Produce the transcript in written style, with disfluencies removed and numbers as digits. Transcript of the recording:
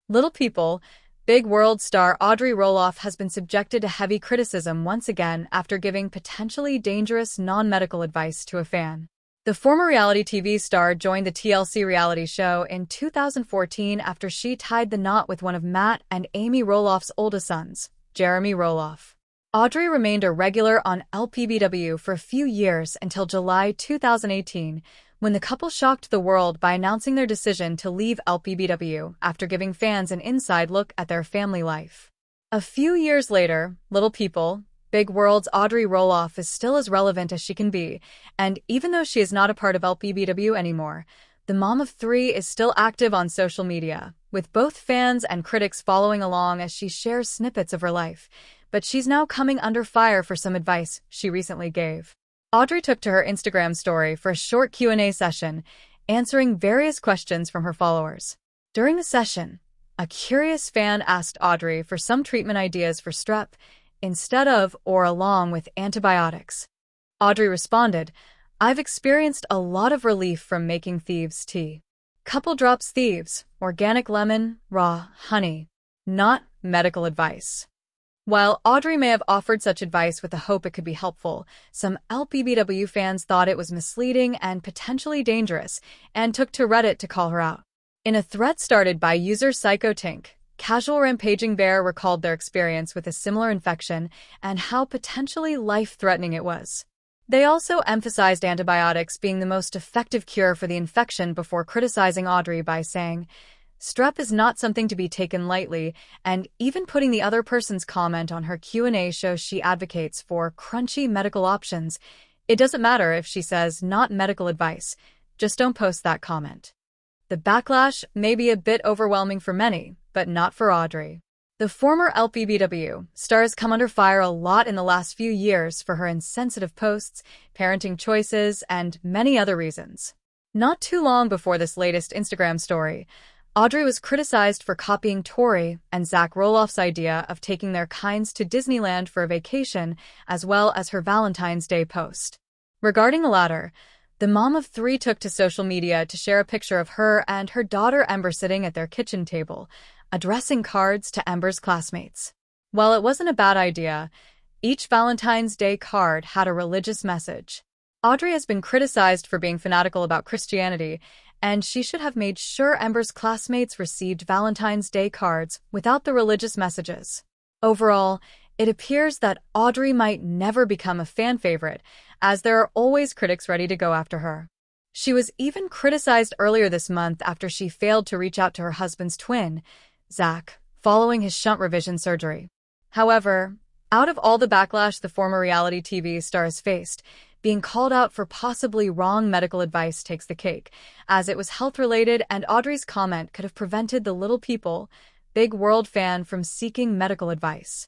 Little People, Big World star Audrey Roloff has been subjected to heavy criticism once again after giving potentially dangerous non-medical advice to a fan. The former reality TV star joined the TLC reality show in 2014 after she tied the knot with one of Matt and Amy Roloff's oldest sons, Jeremy Roloff. Audrey remained a regular on LPBW for a few years until July 2018, when the couple shocked the world by announcing their decision to leave LPBW after giving fans an inside look at their family life. A few years later, Little People, Big World's Audrey Roloff is still as relevant as she can be, and even though she is not a part of LPBW anymore, the mom of three is still active on social media, with both fans and critics following along as she shares snippets of her life. But she's now coming under fire for some advice she recently gave. Audrey took to her Instagram story for a short Q&A session, answering various questions from her followers. During the session, a curious fan asked Audrey for some treatment ideas for strep, instead of or along with antibiotics. Audrey responded, "I've experienced a lot of relief from making thieves' tea. Couple drops thieves, organic lemon, raw, honey. Not medical advice." While Audrey may have offered such advice with the hope it could be helpful, some LPBW fans thought it was misleading and potentially dangerous and took to Reddit to call her out. In a thread started by user PsychoTink, Casual Rampaging Bear recalled their experience with a similar infection and how potentially life-threatening it was. They also emphasized antibiotics being the most effective cure for the infection before criticizing Audrey by saying, "Strep is not something to be taken lightly," and even putting the other person's comment on her Q&A shows she advocates for crunchy medical options. It doesn't matter if she says not medical advice, just don't post that comment. The backlash may be a bit overwhelming for many, but not for Audrey. The former LPBW star has come under fire a lot in the last few years for her insensitive posts, parenting choices, and many other reasons. Not too long before this latest Instagram story, Audrey was criticized for copying Tori and Zach Roloff's idea of taking their kinds to Disneyland for a vacation, as well as her Valentine's Day post. Regarding the latter, the mom of three took to social media to share a picture of her and her daughter Ember sitting at their kitchen table, addressing cards to Ember's classmates. While it wasn't a bad idea, each Valentine's Day card had a religious message. Audrey has been criticized for being fanatical about Christianity, and she should have made sure Ember's classmates received Valentine's Day cards without the religious messages. Overall, it appears that Audrey might never become a fan favorite, as there are always critics ready to go after her. She was even criticized earlier this month after she failed to reach out to her husband's twin, Zach, following his shunt revision surgery. However, out of all the backlash the former reality TV star has faced, being called out for possibly wrong medical advice takes the cake, as it was health-related and Audrey's comment could have prevented the Little People, Big World fan from seeking medical advice.